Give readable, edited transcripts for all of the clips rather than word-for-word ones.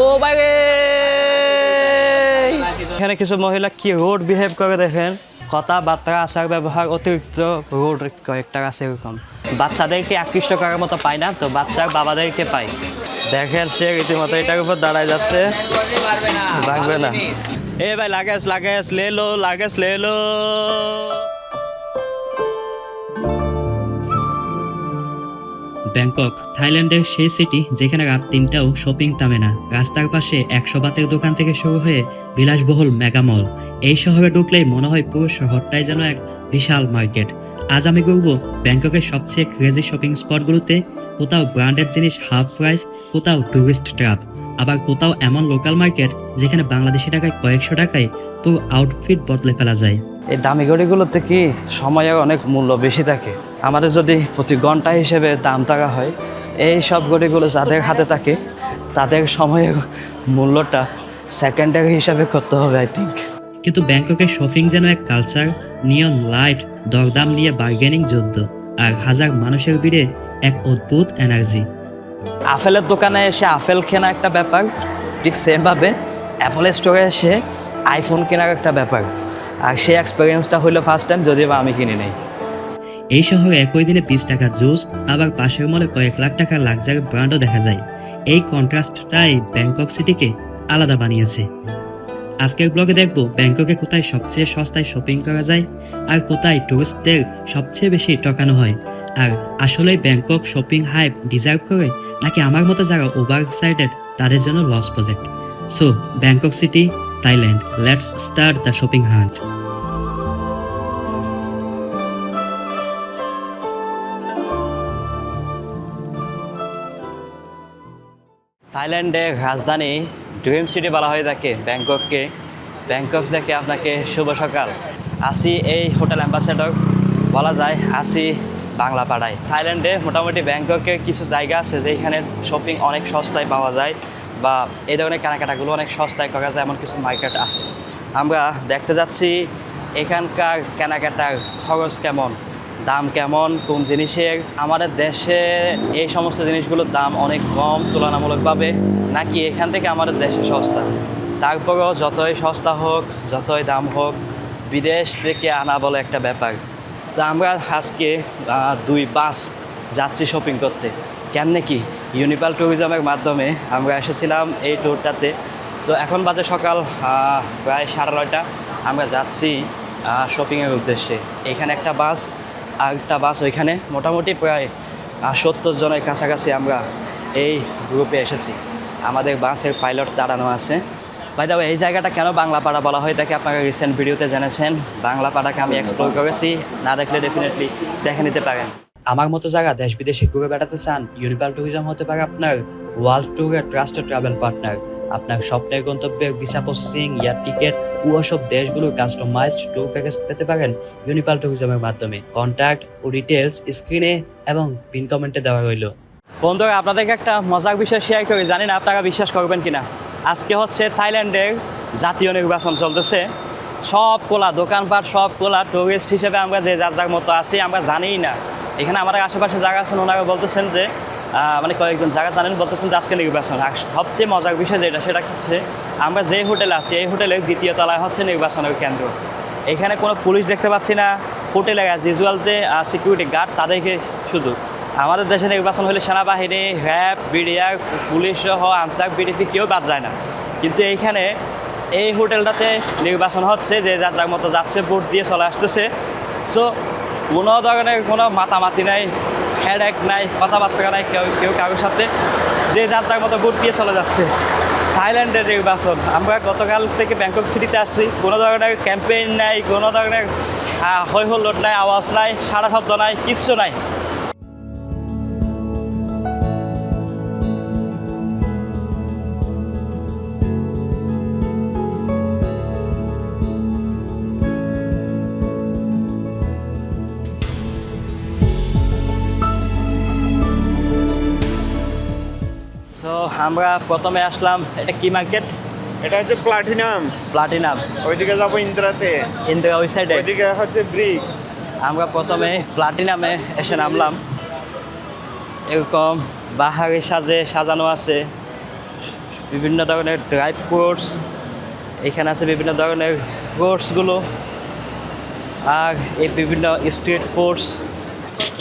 ও ভাই রে, এখানে কিছু মহিলা কি রোড বিহেভ করে দেখেন, কথাবার্তা আচার ব্যবহার অতিরিক্ত রোড কয়েকটা আছে এরকম। বাচ্চাদেরকে আকৃষ্ট করার মতো পায় না, তো বাচ্চার বাবাদেরকে পায়। দেখেন সে রীতিমতো এটার উপর দাঁড়ায় যাচ্ছে, লাগবে না। এ ভাই লাগেজ লাগেজ লে লো, লাগেজ লে লো। ব্যাংকক থাইল্যান্ডের সেই সিটি যেখানে রাত ৩টাও শপিং থামে না। রাস্তার পাশে ১০০ বাতের দোকান থেকে শুরু হয়ে বিলাসবহুল মেগামল। এই শহরে ঢুকলেই মনে হয় পুরো শহরটাই যেন এক বিশাল মার্কেট। আজ আমি ঘুরবো ব্যাংককের সবচেয়ে ক্রেজি শপিং স্পটগুলোতে। কোথাও ব্র্যান্ডেড জিনিস হাফ প্রাইস, কোথাও টুরিস্ট ট্র্যাপ, আবার কোথাও এমন লোকাল মার্কেট যেখানে বাংলাদেশি টাকায় কয়েকশো টাকায় পুরো আউটফিট বদলে ফেলা যায়। এই দামি গাড়িগুলোতে কি সময়ের অনেক মূল্য বেশি থাকে। আমাদের যদি প্রতি ঘন্টা হিসেবে দাম টাকা হয়, এই সব গাড়িগুলো যাদের হাতে থাকে তাদের সময়ের মূল্যটা সেকেন্ডের হিসাবে করতে হবে আই থিঙ্ক। কিন্তু ব্যাংককের শপিং যেন এক কালচার, নিয়ন লাইট, দরদাম নিয়ে বার্গেনিং যুদ্ধ, আর হাজার মানুষের ভিড়ে এক অদ্ভুত এনার্জি। আপেলের দোকানে এসে আপেল কেনা একটা ব্যাপার, ঠিক সেমভাবে অ্যাপল স্টোরে এসে আইফোন কেনার একটা ব্যাপার। আর সেই এক্সপিরিয়েন্সটা হইলো ফার্স্ট টাইম, যদিও বা আমি কিনি নেই। এই শহরে একই দিনে 20 টাকার জুস, আবার পাশের মলে কয়েক লাখ টাকার লাক্সারি ব্র্যান্ডও দেখা যায়। এই কন্ট্রাস্টটাই ব্যাংকক সিটিকে আলাদা বানিয়েছে। আজকের ব্লগে দেখব ব্যাংককে কোথায় সবচেয়ে সস্তায় শপিং করা যায়, আর কোথায় টুরিস্টদের সবচেয়ে বেশি ঠকানো হয়। আর আসলেই ব্যাংকক শপিং হাইপ ডিজার্ভ করে, নাকি আমার মতো যারা ওভার এক্সাইটেড তাদের জন্য loss project. So Bangkok city, Thailand, let's start the shopping hunt. থাইল্যান্ডের রাজধানী ড্রিম সিটি বলা হয় থাকে ব্যাংকককে। ব্যাংকক থেকে আপনাকে শুভ সকাল। আসি এই হোটেল অ্যাম্বাসেডর, বলা যায় আসি বাংলা পাড়ায়। থাইল্যান্ডে মোটামুটি ব্যাংককে কিছু জায়গা আছে যেখানে শপিং অনেক সস্তায় পাওয়া যায়, বা এই ধরনের কেনাকাটাগুলো অনেক সস্তায় করা যায়, এমন কিছু মার্কেট আছে। আমরা দেখতে যাচ্ছি এখানকার কেনাকাটার খরচ কেমন, দাম কেমন, কোন জিনিসের। আমাদের দেশে এই সমস্ত জিনিসগুলোর দাম অনেক কম তুলনামূলকভাবে, নাকি এখান থেকে আমাদের দেশে সস্তা। তারপরেও যতই সস্তা হোক, যতই দাম হোক, বিদেশ থেকে আনা বলে একটা ব্যাপার। তো আমরা আজকে 2 বাস যাচ্ছি শপিং করতে। কেমনে কি, ইউনিপাল ট্যুরিজমের মাধ্যমে আমরা এসেছিলাম এই ট্যুরটাতে। তো এখন বাজে সকাল প্রায় 9:30। আমরা যাচ্ছি শপিংয়ের উদ্দেশ্যে। এখানে একটা বাস, আর একটা বাস ওইখানে। মোটামুটি প্রায় 70 জনের কাছাকাছি আমরা এই গ্রুপে এসেছি। আমাদের বাসের পাইলট দাঁড়ানো আছে। বাই দ্য ওয়ে, এই জায়গাটা কেন বাংলা পাড়া বলা হয় তাকে আপনারা রিসেন্ট ভিডিওতে জেনেছেন। বাংলা পাড়াকে আমি এক্সপ্লোর করেছি, না দেখলে ডেফিনেটলি দেখে নিতে পারেন। আমার মতো জায়গা দেশ বিদেশে ঘুরে বেড়াতে চান, ইউনিপাল ট্যুরিজম হতে পারে আপনার ওয়ার্ল্ড ট্যুরের ট্রাস্টেড ট্রাভেল পার্টনার। আপনার স্বপ্নের গন্তব্যের ভিসা প্রসেসিং, এয়ার টিকেট ও সব দেশগুলোর কাস্টমাইজড ট্যুর প্যাকেজ পেতে পারেন ইউনিপাল ট্যুরিজমের মাধ্যমে। কন্ট্যাক্ট ও ডিটেলস স্ক্রিনে এবং পিন কমেন্টে দেওয়া রইল। বন্ধুরা, আপনাদেরকে একটা মজার বিষয় শেয়ার করি, জানি না আপনারা বিশ্বাস করবেন কিনা। আজকে হচ্ছে থাইল্যান্ডের জাতীয় নির্বাচন চলতেছে। সব খোলা দোকানপাট, সব খোলা। টুরিস্ট হিসেবে আমরা যে যার যার মতো আছি, আমরা জানিই না। এখানে আমাদের আশেপাশে জায়গা আছেন, ওনারা বলতেছেন যে মানে কয়েকজন জায়গা জানেন, বলতেছেন যে আজকে নির্বাচন। আর সবচেয়ে মজার বিষয় যেটা, সেটা হচ্ছে আমরা যে হোটেলে আছি, এই হোটেলের 2য় তলায় হচ্ছে নির্বাচনের কেন্দ্র। এখানে কোনো পুলিশ দেখতে পাচ্ছি না। হোটেলে অ্যাজ ইউজুয়াল যে সিকিউরিটি গার্ড, তাদেরকে শুধু। আমাদের দেশে নির্বাচন হলে সেনাবাহিনী, র্যাব, বিডিআর, পুলিশ সহ আনসার, বিডিপি কেউ বাদ যায় না। কিন্তু এইখানে এই হোটেলটাতে নির্বাচন হচ্ছে, যে যার যার মতো যাচ্ছে, ভোট দিয়ে চলে আসতেছে। সো কোনো ধরনের কোনো মাতামাতি নাই, হেডেক নাই, কথাবার্তা নাই কেউ কারোর সাথে, যে যার যার মতো ভোট দিয়ে চলে যাচ্ছে। থাইল্যান্ডের নির্বাচন। আমরা গতকাল থেকে ব্যাংকক সিটিতে আসছি, কোনো ধরনের ক্যাম্পেইন নাই, কোনো ধরনের হৈ হুল্লোড় নাই, আওয়াজ নাই, সারা শব্দ নাই, কিচ্ছু নাই। সো আমরা প্রথমে আসলাম, এটা কি মার্কেট? এটা হচ্ছে প্লাটিনাম। প্লাটিনাম। ওইদিকে যাবো ইন্দ্রাতে, ইন্দিরা ওই সাইডে। ওইদিকে হচ্ছে ব্রিক্স। আমরা প্রথমে প্লাটিনামে এসে নামলাম। এরকম বাহারি সাজে সাজানো আছে, বিভিন্ন ধরনের ড্রাই ফ্রুটস, এখানে আছে বিভিন্ন ধরনের ফ্রুটসগুলো, আর এই বিভিন্ন স্ট্রিট ফুডস।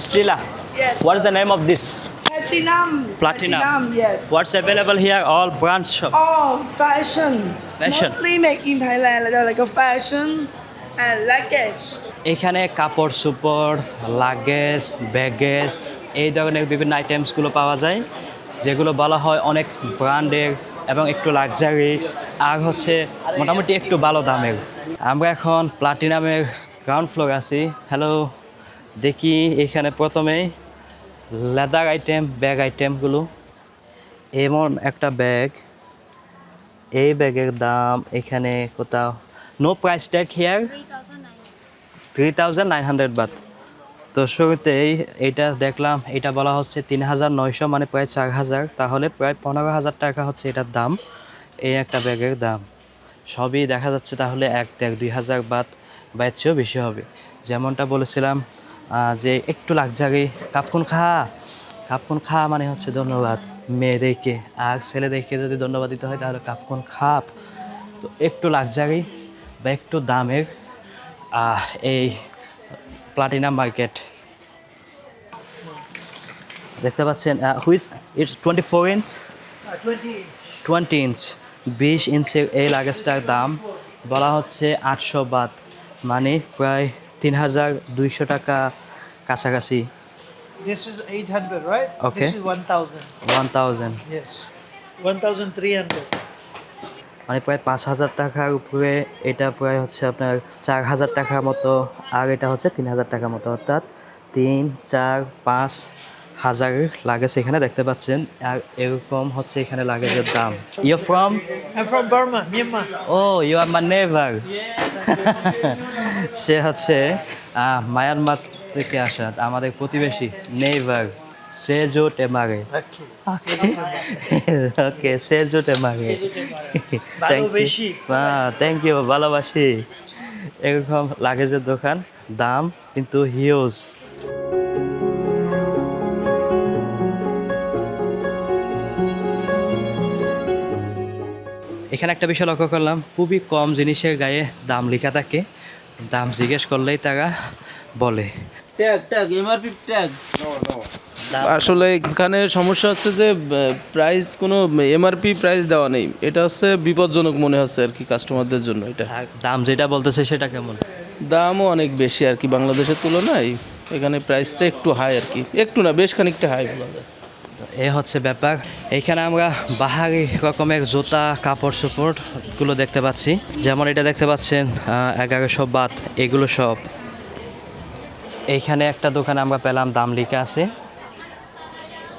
স্টিলা, Yes. what is the name of this? Platinum. Platinum. Yes. What's available here? All brands shop. Oh, fashion. Fashion. Mostly made in Thailand, like a fashion and luggage. এখানে কাপড় চোপড়, লাগেজ, ব্যাগেজ এই ধরনের বিভিন্ন আইটেমসগুলো পাওয়া যায়, যেগুলো বলা হয় অনেক ব্র্যান্ডের এবং একটু লাক্সারি, আর হচ্ছে মোটামুটি একটু ভালো দামের। আমরা এখন প্লাটিনামের গ্রাউন্ড ফ্লোর আছি। হ্যালো, দেখি এখানে প্রথমেই লেদার আইটেম, ব্যাগ আইটেমগুলো। এমন একটা ব্যাগ, এই ব্যাগের দাম এখানে কোথাও no price tag here, 3,900 baht. তো শুরুতেই এইটা দেখলাম, এটা বলা হচ্ছে 3,900, মানে প্রায় 4,000, তাহলে প্রায় 15,000 টাকা হচ্ছে এটার দাম। এই একটা ব্যাগের দাম সবই দেখা যাচ্ছে তাহলে 1,000-2,000 বাট বা এর চেয়েও বেশি হবে। যেমনটা বলেছিলাম যে একটু লাক্সারি, কাপকুন খা মানে হচ্ছে ধন্যবাদ মেয়েদেরকে, আর ছেলেদেরকে যদি ধন্যবাদ দিতে হয় তাহলে কাপকুন খাপ। তো একটু লাক্সারি বা একটু দামের এই প্লাটিনাম মার্কেট দেখতে পাচ্ছেন। হুইচ ইটস 24 ইঞ্চ, 20 ইঞ্চ, 20 ইঞ্চের এই লাগেজটার দাম বলা হচ্ছে 800 বাত, মানে প্রায় 3,200 টাকা কাছাকাছি। This is 800, right? Okay. This is 1,000. 1,000, Yes. 1,300. মানে প্রায় 5,000 টাকার উপরে। এটা প্রায় হচ্ছে আপনার 4,000 টাকার মতো, আর এটা হচ্ছে 3,000 টাকার মতো, অর্থাৎ 3, 4, 5,000 লাগেজ এখানে দেখতে পাচ্ছেন। আর এরকম হচ্ছে এখানে লাগেজের দাম। You from? I'm from Burma, Myanmar. Oh you are my neighbour. সে হচ্ছে মায়ানমার থেকে আসা, আমাদের প্রতিবেশী নেভার। সেজো টেমারে। ওকে, সেজো টেমারে। ভালোবাসি। থ্যাংক ইউ, ভালোবাসি। এরকম লাগেজের দোকান, দাম কিন্তু হিউজ। এখানে একটা বিষয় লক্ষ্য করলাম, খুবই কম জিনিসের গায়ে দাম লেখা থাকে, দাম জিজ্ঞেস করলেই তারা বলে। Tag, MRP tag. আসলে এখানে সমস্যা হচ্ছে যে প্রাইস কোনো এমআরপি প্রাইস দেওয়া নেই, এটা হচ্ছে বিপজ্জনক মনে হচ্ছে আর কি কাস্টমারদের জন্য। এটা আর দাম যেটা বলতেছে সেটা কেমন? দামও অনেক বেশি আর কি বাংলাদেশের তুলনায়, এখানে প্রাইসটা একটু হাই আর কি, একটু না বেশ খানিকটা হাই বলা যায়। এ হচ্ছে ব্যাপার। এইখানে আমরা বাহারি রকমের জুতা, কাপড় চোপড়গুলো দেখতে পাচ্ছি, যেমন এটা দেখতে পাচ্ছেন 1,100 বাত, এগুলো সব। এইখানে একটা দোকানে আমরা পেলাম দাম লেখা আছে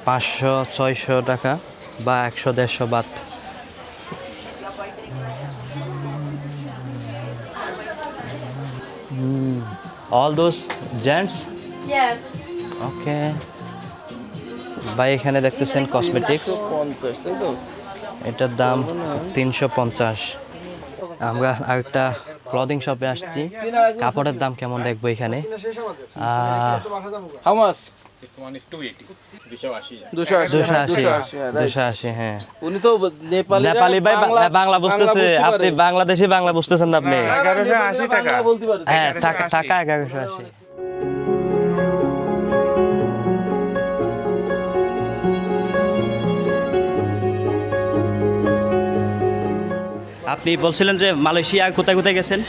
500-600 টাকা বা 100-150 Baat. All those gents. Yes. ওকে ভাই, এখানে দেখতেছেন কসমেটিক্স, 50 তাই তো? এটার দাম 350। আমরা আরেকটা ক্লদিং শপে আসছি, কাপড়ের দাম কেমন দেখবো এখানে। How much? This one is 280. 280. 280, হ্যাঁ। উনি তো নেপালি নেপালি ভাই, বাংলা বুঝতেছে, আপনি বাংলাদেশি বাংলা বুঝতেছেন না আপনি? 1180 টাকা। বলতে পারে। হ্যাঁ, টাকা 1,180। আপনি বলছিলেন যে মালয়েশিয়া কোথায় কোথায় গেছেন?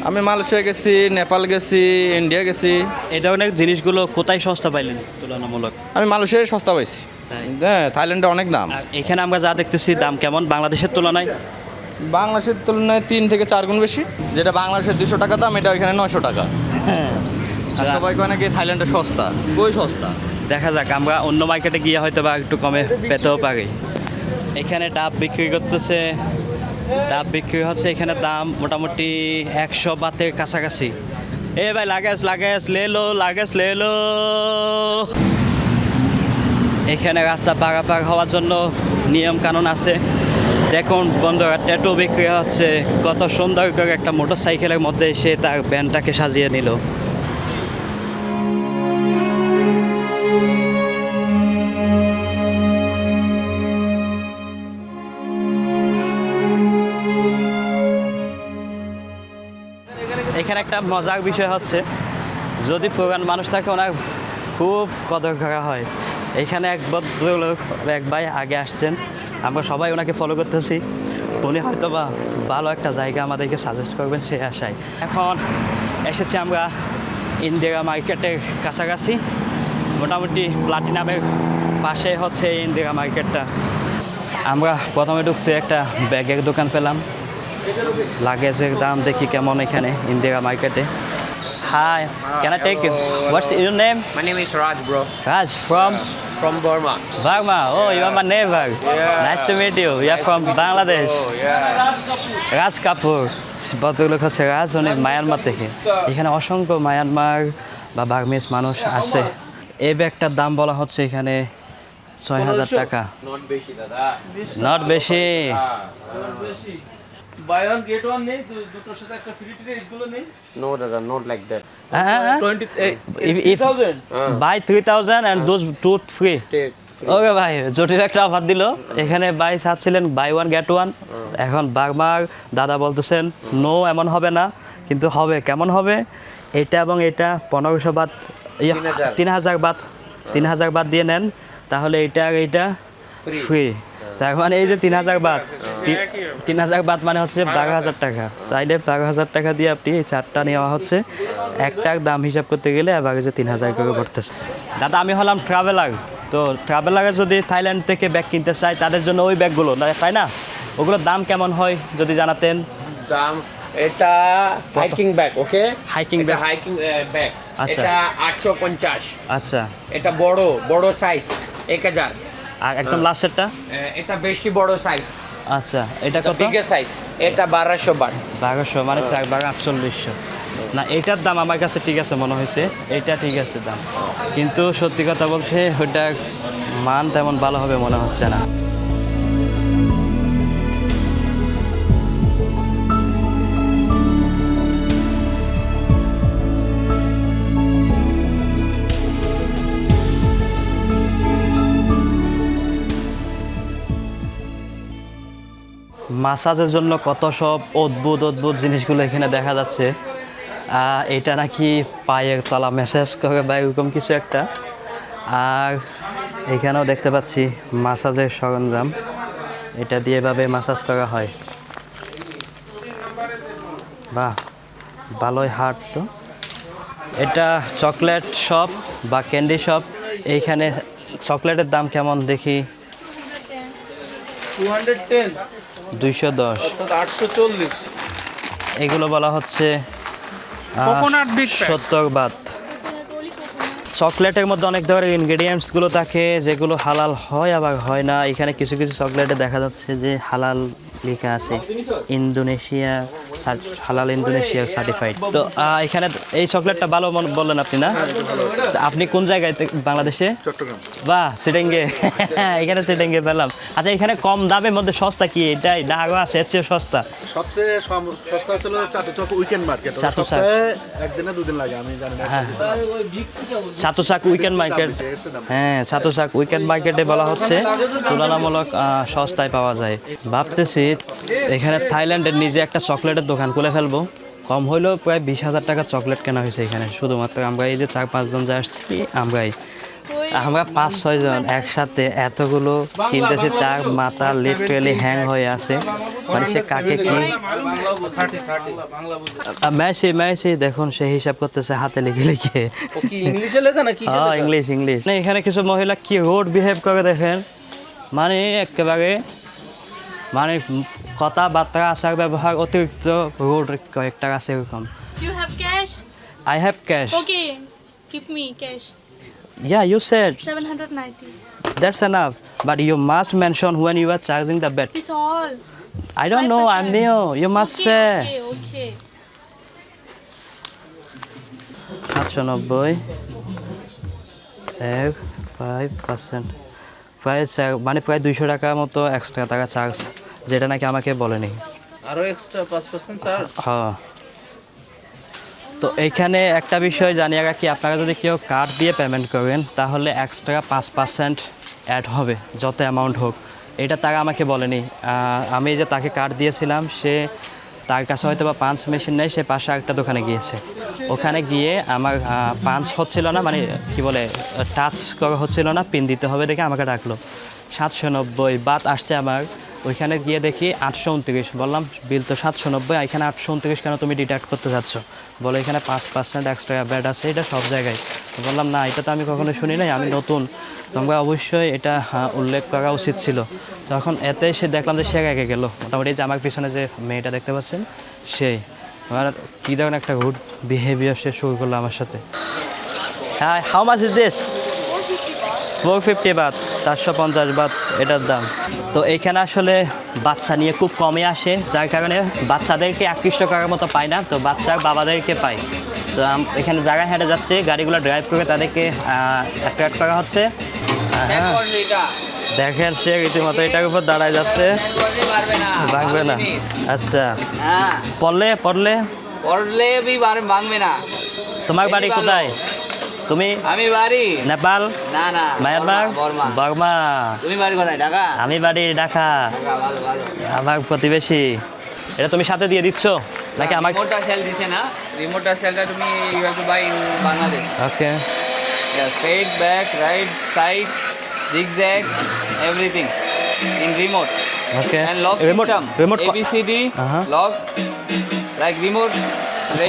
আমি মালয়েশিয়া গেছি, নেপাল গেছি, ইন্ডিয়া গেছি। এই ধরনের জিনিসগুলো কোথায় সস্তা পাইলেন তুলনামূলক? আমি মালয়েশিয়ায় সস্তা পাইছি। তাই? হ্যাঁ, থাইল্যান্ডে অনেক দাম। আর এখানে আমরা যা দেখতেছি দাম কেমন বাংলাদেশের তুলনায়? বাংলাদেশের তুলনায় 3 থেকে 4 গুণ বেশি। যেটা বাংলাদেশের 200 টাকা দাম, এটা এখানে 900 টাকা। আর সবাই কয় নাকি থাইল্যান্ডে সস্তা, কই সস্তা। দেখা যাক, আমরা অন্য মার্কেটে গিয়ে হয়তো বা একটু কমে পেতেও পারি। এখানে ডাব বিক্রি করতেছে, ডাব বিক্রি হচ্ছে এখানে দাম মোটামুটি 100 বাতের কাছাকাছি। এ ভাই, লাগেজ লে লো। এখানে রাস্তা পারাপার হওয়ার জন্য নিয়ম কানুন আছে। দেখুন বন্ধুরা, ট্যাটু বিক্রি হচ্ছে, কত সুন্দর করে একটা মোটর সাইকেলের মধ্যে এসে তার ব্যান্ডটাকে সাজিয়ে নিল। এখানে একটা মজার বিষয় হচ্ছে যদি পুরান মানুষ থাকে ওনার খুব কদর করা হয়। এখানে এক ভদ্রলোক এক ভাই আগে আসছেন, আমরা সবাই ওনাকে ফলো করতেছি। উনি হয়তো বা ভালো একটা জায়গা আমাদেরকে সাজেস্ট করবেন সেই আশায়। এখন এসেছি আমরা ইন্দিরা মার্কেটের কাছাকাছি, মোটামুটি প্লাটিনামের পাশে হচ্ছে এই ইন্দিরা মার্কেটটা। আমরা প্রথমে ঢুকতে একটা ব্যাগের দোকান পেলাম, লাগেজের দাম দেখি কেমন এখানে ইন্দিরা মার্কেটে। Hi, can I take you? What's your name? My name is Raj, bro. Raj from Burma. Burma. Oh, you are my neighbor. Nice to meet you. You are from Bangladesh. Raj Kapoor ভদ্রলোক হচ্ছে রাজ, উনি মায়ানমার থেকে। এখানে অসংখ্য Myanmar বা Burmese মানুষ আছে। এই ব্যাগটার দাম বলা হচ্ছে এখানে 6,000 টাকা। নট বেশি। বাই ওয়ান গেট ওয়ান নেই, দুটোর সাথে একটা ফ্রি ট্রে, এগুলো নেই। No, Dada, not like that. 20,000 by 3,000 and those two free. Take. Okay ভাই, জটিল একটা অফার দিল। এখানে বাই চাচ্ছিলেন বাই ওয়ান গেট ওয়ান, এখন বার্মার দাদা বলতেছেন নো, এমন হবে না। কিন্তু হবে, কেমন হবে? এটা এবং এটা 1500 বাত, 3,000 বাত, 3,000 বাত দিয়ে নেন, তাহলে এইটা আর এইটা ফ্রি। তার মানে এই যে 3,000 বাত, 3,000 বাত মানে হচ্ছে 12,000 টাকা। তাইলে 12,000 টাকা দিয়ে আপনি এই চারটা নেওয়া হচ্ছে। একটার দাম হিসাব করতে গেলে আবার যে 3,000 করে পড়তেছে। দাদা আমি হলাম ট্রাভেলার, তো ট্রাভেলারে যদি থাইল্যান্ড থেকে ব্যাগ কিনতে চাই তাদের জন্য ওই ব্যাগগুলো তাই না, ওগুলোর দাম কেমন হয় যদি জানাতেন? দাম এটা হাইকিং ব্যাগ, ওকে? Hiking bag? হাইকিং ব্যাগ, আচ্ছা। এটা 850। আচ্ছা, এটা বড় সাইজ 1000। আর একদম লাস্টেরটা? এটা বেশি বড় সাইজ, আচ্ছা, এটা কত? বিগের সাইজ, এটা 1200 বাট। 1200 মানে 4/4800 না, এইটার দাম আমার কাছে ঠিক আছে মনে হয়েছে, এইটা ঠিক আছে দাম, কিন্তু সত্যি কথা বলতে ওইটার মান তেমন ভালো হবে মনে হচ্ছে না। মাসাজের জন্য কত সব অদ্ভুত জিনিসগুলো এখানে দেখা যাচ্ছে। এটা নাকি পায়ের তলা ম্যাসাজ করে বা এরকম কিছু একটা। আর এখানেও দেখতে পাচ্ছি মাসাজের সরঞ্জাম, এটা দিয়ে এভাবে মাসাজ করা হয়। বাহ, ভালোই হার্ড তো। এটা চকলেট শপ বা ক্যান্ডি শপ। এইখানে চকলেটের দাম কেমন দেখি? 210 210, অর্থাৎ 840। এগুলো বলা হচ্ছে 70 বাত। চকলেটের মধ্যে অনেক ধরনের ইনগ্রেডিয়েন্টসগুলো থাকে যেগুলো হালাল হয় আবার হয় না। এখানে কিছু কিছু চকলেটে দেখা যাচ্ছে যে হালাল লেখা আছে, ইন্দোনেশিয়া হালাল ইন্দোনেশিয়া সার্টিফাইড। তো এখানে এই চকলেটটা ভালো বললেন আপনি না? তো আপনি কোন জায়গায় বাংলাদেশে? চট্টগ্রাম। বাহ, চিটাঙ্গে। এখানে চিটাঙ্গে পেলাম। আচ্ছা, এখানে কম দামের মধ্যে সস্তা কি এটাই না আরও আছে এর চেয়ে সস্তা? সবচেয়ে সস্তা ছিল চাতুচক উইকেন্ড মার্কেট। চাতুচাক। সপ্তাহে একদিনে দুদিন লাগে, আমি জানি না। হ্যাঁ, চাতুচাক উইকেন্ড মার্কেট। হ্যাঁ, চাতুচাক উইকেন্ড মার্কেটে বলা হচ্ছে তুলনামূলক সস্তায় পাওয়া যায়। ভাবতেছি এখানে থাইল্যান্ডের নিজে একটা চকলেটের দোকান খুলে ফেলবো। কম হইলেও প্রায় 20,000 টাকা চকলেট কেনা হয়েছে এখানে, শুধুমাত্র আমরা এই যে 4-5 জন যা আসছি, আমরা 5-6 জন একসাথে এতগুলো কিনতেছি, তার মাথা লিটারেলি হ্যাং হয়ে আছে। মানে সে কাকে কি মেসি দেখুন, সে হিসাব করতেছে হাতে লিখে লিখে। ইংলিশে লেখা নাকি? হ্যাঁ, ইংলিশ। না, এখানে কিছু মহিলা কি রোড বিহেভ করে দেখেন, মানে একেবারে মানে কথাবার্তা আচার ব্যবহার অতিরিক্ত রোড কয়েকটা আছে এরকম। You have cash? I have cash. Okay, give me cash. Yeah, you said 790. that's enough, but you must mention when you are charging the bet. It's all. I don't know, I'm 5%. new. You must say. Okay. 790 5%, মানে প্রায় 200 টাকার মতো extra টাকা charge, যেটা নাকি আমাকে বলেনি। আরো এক্সট্রা 5% চার্জ? হ্যাঁ। তো এইখানে একটা বিষয় জানিয়ে রাখি, আপনারা যদি কেউ কার্ড দিয়ে পেমেন্ট করেন তাহলে এক্সট্রা 5% অ্যাড হবে, যত অ্যামাউন্ট হোক। এটা তারা আমাকে বলেনি। আমি যে তাকে কার্ড দিয়েছিলাম, সে তার কাছে হয়তো বা পাঞ্চ মেশিন নেই, সে পাশে একটা দোকানে গিয়েছে। ওখানে গিয়ে আমার পাঞ্চ হচ্ছিল না, মানে কি বলে টাচ করা হচ্ছিল না, পিন দিতে হবে দেখে আমাকে ডাকলো। 790 বাত আসছে আমার। ওইখানে গিয়ে দেখি 829। বললাম বিল তো 790, এখানে 829 কেন তুমি ডিডাক্ট করতে যাচ্ছ? বলো এখানে 5% এক্সট্রা ব্যাড আছে, এটা সব জায়গায়। বললাম না, এটা তো আমি কখনো শুনি নাই, আমি নতুন, তোমরা অবশ্যই এটা উল্লেখ করা উচিত ছিল। তখন এতে সে দেখলাম যে সে রেগে গেল মোটামুটি। যে আমার পিছনে যে মেয়েটা দেখতে পাচ্ছেন সেই, আমার কী ধরনের একটা গুড বিহেভিয়ার সে শুরু করলো আমার সাথে। হ্যাঁ, how much is this? 450 Baat, 450 Baat এটার দাম। তো এইখানে আসলে বাচ্চা নিয়ে খুব কমই আসে, যার কারণে বাচ্চাদেরকে আকৃষ্ট করার মতো পায় না, তো বাচ্চার বাবাদেরকে পায়। তো এখানে জায়গায় হেঁটে যাচ্ছে, গাড়িগুলো ড্রাইভ করে তাদেরকে অ্যাট্রাক্ট করা হচ্ছে। হ্যাঁ, দেখেন সে রীতিমতো এটার উপর দাঁড়ায় যাচ্ছে, ভাঙবে না। আচ্ছা, পড়লে পড়লে পড়লে ভাঙবে না। তোমার বাড়ি কোথায়? তুমি? আমি বাড়ি নেপাল? না না, মায়ানমার? বর্মা। তুমি বাড়ি কোথায়? ঢাকা? আমি বাড়ি ঢাকা। ভালো ভালো। আমার প্রতিবেশী। এটা তুমি সাথে দিয়ে দিচ্ছ নাকি আমার? রিমোটটা সেল দিছে না, রিমোটটা সেলটা তুমি you have to buy in Bangladesh. Okay, straight back, right side, zigzag, everything in remote. Okay. And lock system, ABCD, lock, like remote.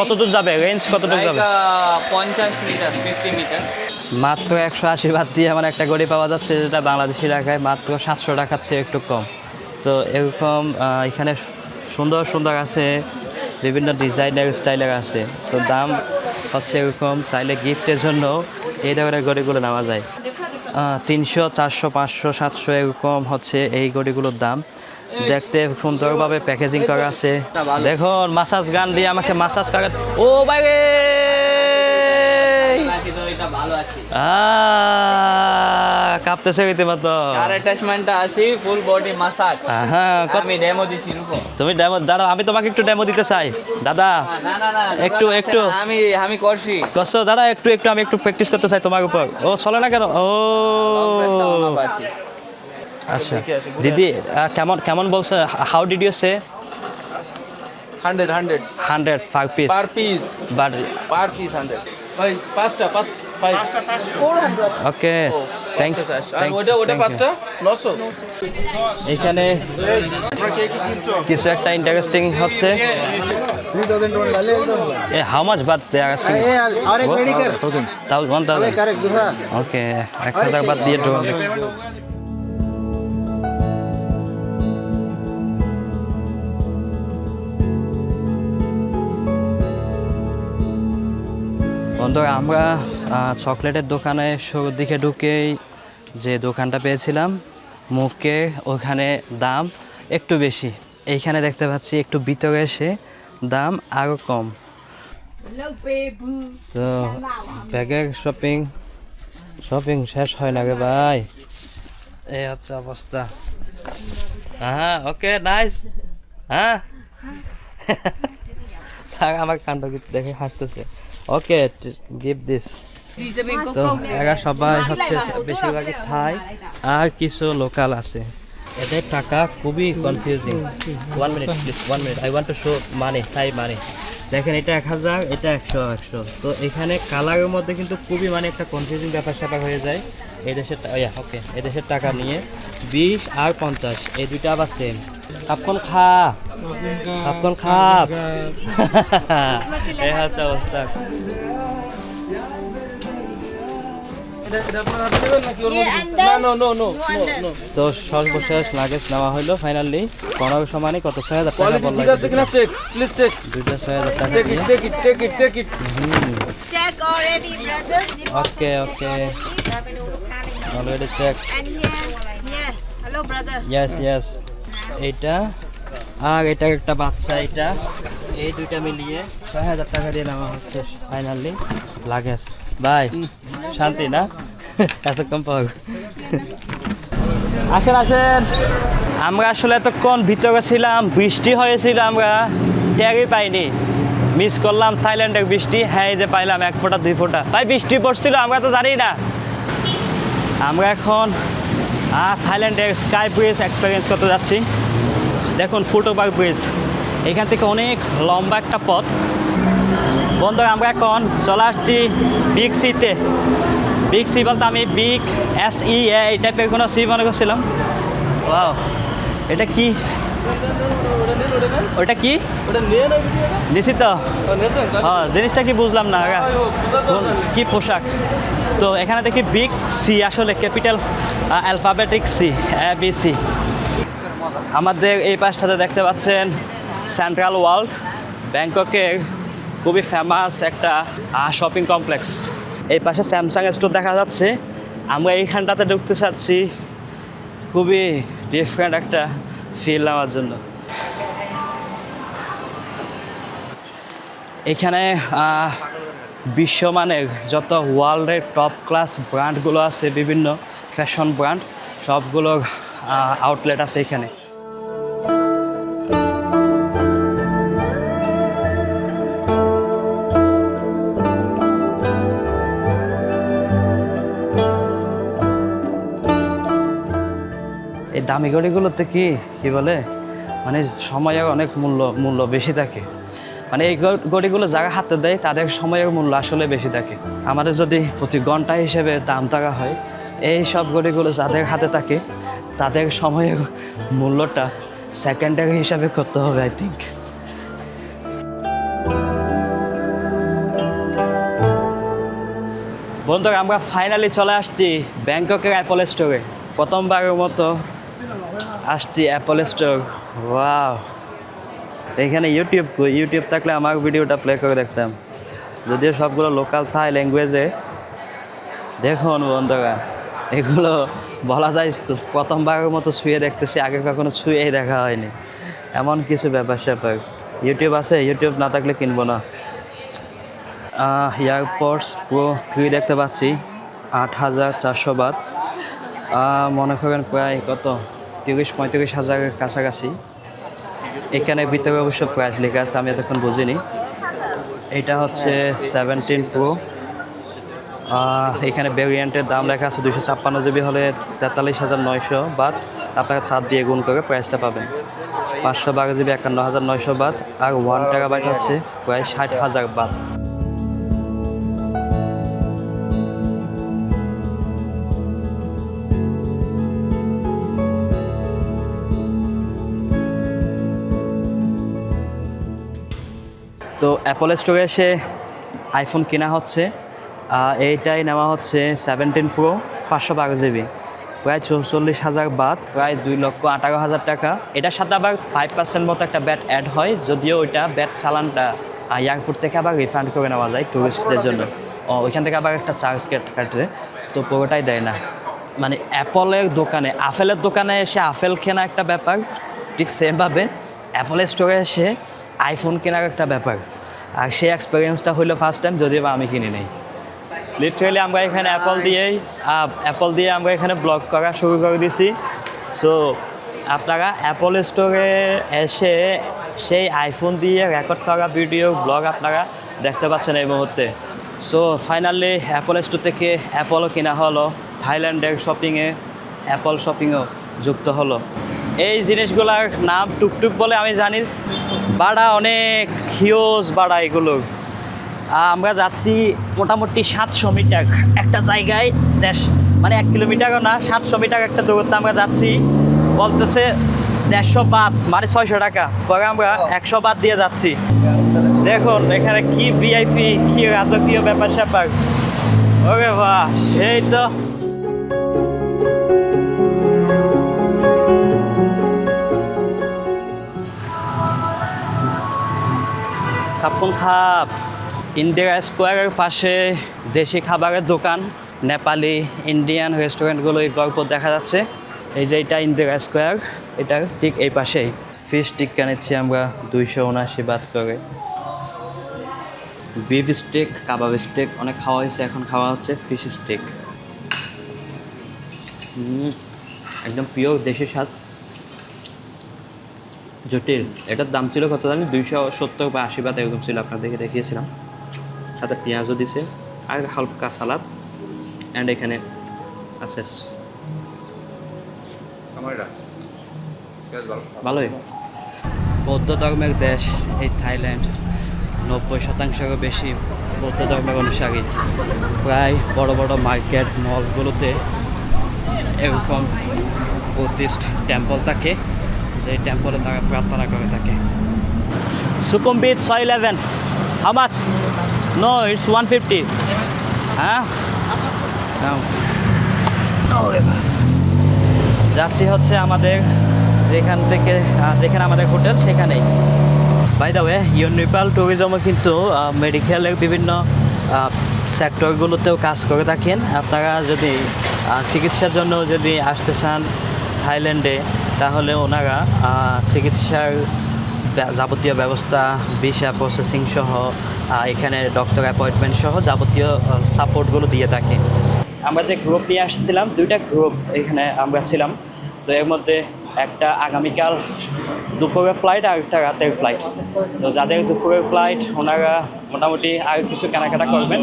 কত দূর যাবে? রেঞ্জ কত দূর যাবে? 50 মিটার, 50 মিটার। মাত্র 180 বাত দিয়ে আমার একটা গড়ি পাওয়া যাচ্ছে, যেটা বাংলাদেশি টাকায় মাত্র 700 টাকার চেয়ে একটু কম। তো এরকম এখানে সুন্দর সুন্দর আছে, বিভিন্ন ডিজাইনের স্টাইলের আছে। তো দাম হচ্ছে এরকম, চাইলে গিফটের জন্য এই ধরনের গড়িগুলো নেওয়া যায়। 300, 400, 500, 700 এরকম হচ্ছে এই গড়িগুলোর দাম। দেখতে সুন্দরভাবে প্যাকেজিং করা আছে। দেখুন মাসাজ গান দিয়ে আমাকে মাসাজ করে। ও ভাই রে, কাঁপতেছে রীতিমতো। আর অ্যাটাচমেন্টটা আছে ফুল বডি মাসাজ। হ্যাঁ, আমি ডেমো দিচ্ছি, রুকো। তুমি ডেমো দাঁড়াও, আমি তোমাকে একটু ডেমো দিতে চাই দাদা। না না না, একটু আমি করছি। কষ্ট দাঁড়া, একটু আমি একটু প্র্যাকটিস করতে চাই তোমার উপর। ও চলে না কেন? ও আচ্ছা দিদি, কেমন বলছে? How did you say? 100 per piece? Per piece, but per piece 100। ভাই পাঁচটা, 400। ওকে, থ্যাংক ইউ। আর ওটা পাঁচটা 900। এখানে কিছু একটা ইন্টারেস্টিং হচ্ছে। এ হাউ মাচ বাত দে আর আজকে? 1000। ওকে, 1000 বাত দিয়ে ড্রোন। বন্ধুরা, আমরা চকলেটের দোকানে শুরুর দিকে ঢুকেই যে দোকানটা পেয়েছিলাম মুখে, ওখানে দাম একটু বেশি। এইখানে দেখতে পাচ্ছি একটু ভিতরে এসে দাম আরও কম। তো ব্যাগের শপিং শেষ হয় না রে ভাই, এই হচ্ছে অবস্থা। হ্যাঁ, ওকে, নাইস। হ্যাঁ, আমার কাণ্ড দেখে হাসতেছে। ওকে, গিভ দিস। তো এরা সবাই হচ্ছে বেশিরভাগই থাই, আর কিছু লোকাল আছে। এদের টাকা খুবই confusing. 1 minute please, 1 minute, I want to show money, Thai money. দেখেন এটা 1000, এটা 100। তো এখানে কালারের মধ্যে কিন্তু খুবই মানে একটা কনফিউজিং ব্যাপার স্যাপার হয়ে যায়। এই দেশের ওকে, এই দেশের টাকা নিয়ে 20 আর 50, এই দুইটা আবার সেম। আপন খাপ এই হচ্ছে অবস্থা। তো সর্বশেষ লাগেজ নেওয়া হলো ফাইনালি। 1500 মানে কত? 6000 টাকা বললাম। ঠিক আছে কিনা চেক, প্লিজ চেক। দুইটা 6000 টাকা। Check it. Check already, brothers. Okay, already check. And here. Hello, brother. Yes. এইটা আর এটা একটা বাচ্চা, এটা এই দুইটা মিলিয়ে 6000 টাকা দিয়ে নেওয়া হচ্ছে ফাইনালি লাগেজ। ভাই শান্তি না? এত কম পাওয়া। আসেন। আমরা আসলে এতক্ষণ ভিতরে ছিলাম, বৃষ্টি হয়েছিল, আমরা ট্যাগই পাইনি, মিস করলাম থাইল্যান্ডের বৃষ্টি। হ্যাঁ, এই যে পাইলাম 1 ফোঁটা 2 ফোঁটা। ভাই বৃষ্টি পড়ছিল, আমরা তো জানি না। আমরা এখন থাইল্যান্ডের স্কাই ব্রিজ এক্সপিরিয়েন্স করতে যাচ্ছি। দেখুন ফুট ওভার ব্রিজ, এখান থেকে অনেক লম্বা একটা পথ। বন্ধুরা আমরা এখন চলে আসছি বিগ সিতে। বিগ সি বলতে আমি বিগ SE এই টাইপের কোনো সি মনে করছিলাম। ওয়াও, এটা কি? ওটা কি নিছি তো? হ্যাঁ, জিনিসটা কি বুঝলাম না, কি পোশাক। তো এখানে দেখি বিগ সি, আসলে ক্যাপিটাল অ্যালফাবেটিক সি, ABC। আমাদের এই পাশটাতে দেখতে পাচ্ছেন সেন্ট্রাল ওয়ার্ল্ড, ব্যাংককের খুবই ফেমাস একটা শপিং কমপ্লেক্স। এই পাশে স্যামসাং স্টোর দেখা যাচ্ছে। আমরা এইখানটাতে ঢুকতে চাচ্ছি, খুবই ডিফারেন্ট একটা ফিল আমার জন্য। এখানে বিশ্বমানের যত ওয়ার্ল্ডের টপ ক্লাস ব্র্যান্ডগুলো আছে, বিভিন্ন ফ্যাশন ব্র্যান্ড, সবগুলোর আউটলেট আছে এখানে। এই দামি ঘড়িগুলোতে কি বলে, মানে সময়ের অনেক মূল্য বেশি থাকে। মানে এই ঘড়িগুলো যারা হাতে দেয় তাদের সময়ের মূল্য আসলে বেশি থাকে। আমাদের যদি প্রতি ঘন্টা হিসেবে দাম টাকা হয়, এই সব ঘড়িগুলো যাদের হাতে থাকে তাদের সময়ের মূল্যটা সেকেন্ডের হিসাবে করতে হবে, আই থিঙ্ক। বন্ধুরা, আমরা ফাইনালি চলে আসছি ব্যাংককের অ্যাপল স্টোরে। প্রথমবারের মতো আসছি অ্যাপল স্টোর। ওয়াও, এখানে ইউটিউব থাকলে আমার ভিডিওটা প্লে করে দেখতাম, যদিও সবগুলো লোকাল থাই ল্যাঙ্গুয়েজে। দেখুন বন্ধুরা, এগুলো বলা যায় প্রথমবারের মতো ছুঁয়ে দেখতেছি, আগে কখনো ছুঁয়েই দেখা হয়নি। এমন কিছু ব্যাপার ইউটিউব আছে, ইউটিউব না থাকলে কিনবো না। এয়ারপডস প্রো 3 দেখতে পাচ্ছি 8,400 বাট, মনে করেন প্রায় কত 30-35 হাজারের কাছাকাছি। এখানে ভিতরে অবশ্য প্রাইস লেখা আছে, আমি এতক্ষণ বুঝিনি। এটা হচ্ছে 17 প্রো। এখানে ভ্যারিয়েন্টের দাম লেখা আছে 256 GB হলে 43,900 বাট, আপনারা 7 দিয়ে গুণ করে প্রাইসটা পাবেন। 512 GB 51,900 বাট, আর 1 TB হচ্ছে প্রায় 60,000 বাট। তো অ্যাপল স্টোরে এসে আইফোন কেনা হচ্ছে। এইটাই নেওয়া হচ্ছে 17 প্রো 512 GB, প্রায় 44,000 বাট, প্রায় 2,18,000 টাকা। এটার সাথে আবার 5% মতো একটা ব্যাট অ্যাড হয়, যদিও ওইটা ব্যাট চালানটা এয়ারপোর্ট থেকে আবার রিফান্ড করে নেওয়া যায় টুরিস্টদের জন্য। ওইখান থেকে আবার একটা চার্জ কাটে, তো পুরোটাই দেয় না। মানে অ্যাপলের দোকানে, আপেলের দোকানে এসে আপেল কেনা একটা ব্যাপার, ঠিক সেমভাবে অ্যাপল স্টোরে এসে আইফোন কেনার একটা ব্যাপার। আর সেই এক্সপিরিয়েন্সটা হইলো ফার্স্ট টাইম, যদিও বা আমি কিনি নেই। লিটারেলি আমরা এখানে অ্যাপল দিয়ে আমরা এখানে ব্লগ করা শুরু করে দিছি। সো আপনারা অ্যাপল স্টোরে এসে সেই আইফোন দিয়ে রেকর্ড করা ভিডিও ব্লগ আপনারা দেখতে পাচ্ছেন এই মুহূর্তে। সো ফাইনালি অ্যাপল স্টোর থেকে অ্যাপলও কেনা হলো, থাইল্যান্ডের শপিংয়ে অ্যাপল শপিংও যুক্ত হলো। এই জিনিসগুলোর নাম টুকটুক বলে আমি জানি, ভাড়া অনেক হিউজ ভাড়া এগুলো। আমরা যাচ্ছি মোটামুটি 700 মিটার একটা জায়গায়, মানে 1 কিলোমিটারও না, 700 মিটার একটা দূরত্ব আমরা যাচ্ছি। বলতেছে 150 বাত, মানে 600 টাকা। পরে আমরা 100 বাত দিয়ে যাচ্ছি। দেখুন এখানে কি ভিআইপি, কি রাজকীয় ব্যাপার স্যাপার। ওরে বাহ, সেই তো। খাপুন খাপ। ইন্দিরা স্কোয়ারের পাশে দেশি খাবারের দোকান, নেপালি ইন্ডিয়ান রেস্টুরেন্টগুলো এই গল্প দেখা যাচ্ছে। এই যে এটা ইন্দিরা স্কোয়ার, এটার ঠিক এই পাশেই। ফিশ টিক্কা নিচ্ছি আমরা 279 বাত করে। বিফ স্টেক, কাবাব স্টেক অনেক খাওয়া হয়েছে, এখন খাওয়া হচ্ছে ফিশ স্টেক। একদম পিওর দেশি স্বাদ, জটিল। এটার দাম ছিল কত জানি, 270 বা 80 বাত এরকম ছিল, আপনাদেরকে দেখিয়েছিলাম। সাথে পেঁয়াজও দিছে আর হালকা সালাদ, অ্যান্ড এখানে আছে ভালোই। বৌদ্ধ ধর্মের দেশ এই থাইল্যান্ড, 90% বেশি বৌদ্ধ ধর্মের অনুসারী। প্রায় বড় বড় মার্কেট মলগুলোতে এরকম বুদ্ধিস্ট টেম্পল থাকে, যে টেম্পলে তারা প্রার্থনা করে থাকে। Sukhumvit 611, how much? No, it's 150। হ্যাঁ, যাচ্ছি হচ্ছে আমাদের যেখানে আমাদের হোটেল সেখানেই। বাই দ্য ওয়ে, ইউনিপাল ট্যুরিজমও কিন্তু মেডিকেলের বিভিন্ন সেক্টরগুলোতেও কাজ করে থাকেন। আপনারা যদি চিকিৎসার জন্য যদি আসতে চান থাইল্যান্ডে, তাহলে ওনারা চিকিৎসার যাবতীয় ব্যবস্থা, ভিসা প্রসেসিং সহ এখানে ডক্টর অ্যাপয়েন্টমেন্ট সহ যাবতীয় সাপোর্টগুলো দিয়ে থাকে। আমরা যে গ্রুপ নিয়ে আসছিলাম, 2টা গ্রুপ এখানে আমরা ছিলাম। তো এর মধ্যে একটা আগামীকাল দুপুরের ফ্লাইট আর একটা রাতের ফ্লাইট। তো যাদের দুপুরের ফ্লাইট ওনারা মোটামুটি আর কিছু কেনাকাটা করবেন।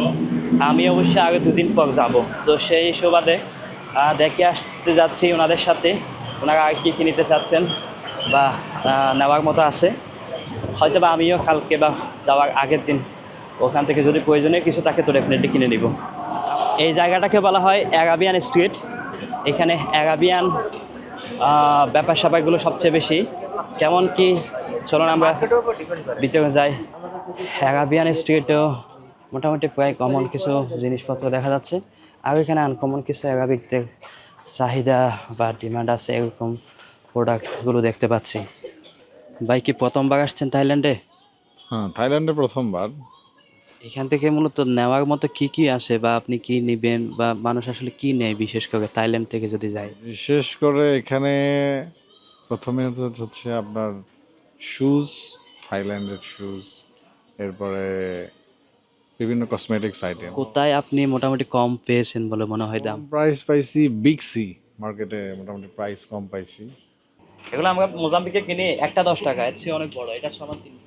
আমি অবশ্যই আরও 2 দিন পর যাব। তো সেই সুবাদে দেখে আসতে যাচ্ছি ওনাদের সাথে, ওনারা আর কী নিতে চাচ্ছেন বা নেওয়ার মতো আছে। হয়তো বা আমিও কালকে বা যাওয়ার আগের দিন ওখান থেকে যদি প্রয়োজনীয় কিছু থাকে তো ডেফিনেটলি কিনে নিব। এই জায়গাটাকে বলা হয় অ্যারাবিয়ান স্ট্রিট। এখানে অ্যারাবিয়ান ব্যাপার স্যাপারগুলো সবচেয়ে বেশি। কেমন কি, চলুন আমরা ভিতরে যাই। অ্যারাবিয়ান স্ট্রিটেও মোটামুটি প্রায় কমন কিছু জিনিসপত্র দেখা যাচ্ছে, আর এখানে আনকমন কিছু অ্যারাবিকদের চাহিদা বা ডিমান্ড আছে এরকম প্রোডাক্টগুলো দেখতে পাচ্ছি। ভাই কি প্রথমবার আসছেন থাইল্যান্ডে? হ্যাঁ, থাইল্যান্ডে প্রথমবার। এখান থেকে মূলত নেওয়ার মতো কি কি আছে বা আপনি কি নেবেন বা মানুষ আসলে কি নেয় বিশেষ করে থাইল্যান্ড থেকে যদি যায়? বিশেষ করে এখানে প্রথমে হচ্ছে আপনার শুজ, থাইল্যান্ডের শুজ, এরপরে বিভিন্ন কসমেটিক্স আইটেম। কোথায় আপনি মোটামুটি কম পেয়েছেন বলে মনে হয় দাম? প্রাইস পাইছি বিগ সি মার্কেটে, মোটামুটি প্রাইস কম পাইছি। এগুলো আমরা মোজাম্বিকে কিনি একটা 10 টাকা, এর চেয়ে অনেক বড়, এটা সমান 3 টাকা।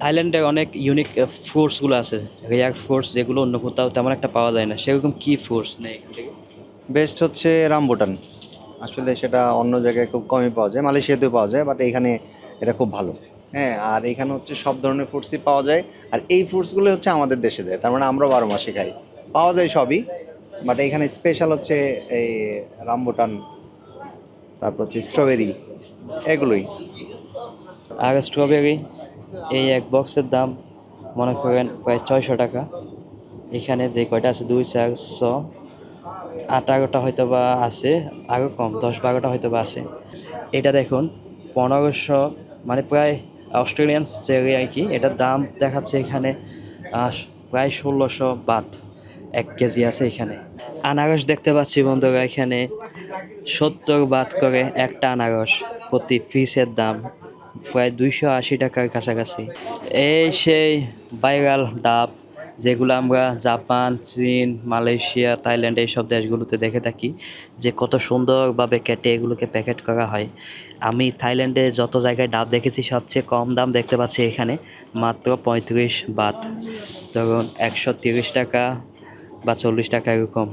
থাইল্যান্ডে অনেক ইউনিক ফ্রুটসগুলো আছে, রেয়ার ফ্রুটস যেগুলো অন্য কোথাও তেমন একটা পাওয়া যায় না। সেরকম কি ফ্রুটস নেই এখান থেকে? বেস্ট হচ্ছে রামবুটান। আসলে সেটা অন্য জায়গায় খুব কমই পাওয়া যায়, মালয়েশিয়াতেও পাওয়া যায়, বাট এখানে এটা খুব ভালো। হ্যাঁ, আর এখানে হচ্ছে সব ধরনের ফ্রুটসই পাওয়া যায়, আর এই ফ্রুটসগুলো হচ্ছে আমাদের দেশে যায়, তার মানে আমরা 12 মাসে খাই, পাওয়া যায় সবই, বাট এখানে স্পেশাল হচ্ছে এই রামবুটান, তারপর হচ্ছে স্ট্রবেরি, এগুলোই। আর স্ট্রবেরি এই এক বক্সের দাম মনে করেন প্রায় 600 টাকা। এখানে যে কয়টা আছে 2, 4, 6, 18টা হয়তো বা আছে, আরও কম 10-12টা হয়তো বা আছে। এটা দেখুন 1500, মানে প্রায় অস্ট্রেলিয়ান চেরি আর কি। এটার দাম দেখাচ্ছে এখানে প্রায় 1600 বাত 1 কেজি আছে এখানে। আনারস দেখতে পাচ্ছি বন্ধুরা, এখানে 70 বাত করে একটা আনারস, প্রতি পিসের দাম প্রায় 280 টাকার কাছাকাছি। এই সেই ভাইরাল ডাব যেগুলো আমরা জাপান, চীন, মালয়েশিয়া, থাইল্যান্ড এইসব দেশগুলোতে দেখে থাকি, যে কত সুন্দরভাবে কেটে এগুলোকে প্যাকেট করা হয়। আমি থাইল্যান্ডে যত জায়গায় ডাব দেখেছি সবচেয়ে কম দাম দেখতে পাচ্ছি এখানে, মাত্র 35 বাত, ধরুন 130 টাকা বা 40 টাকা এরকম।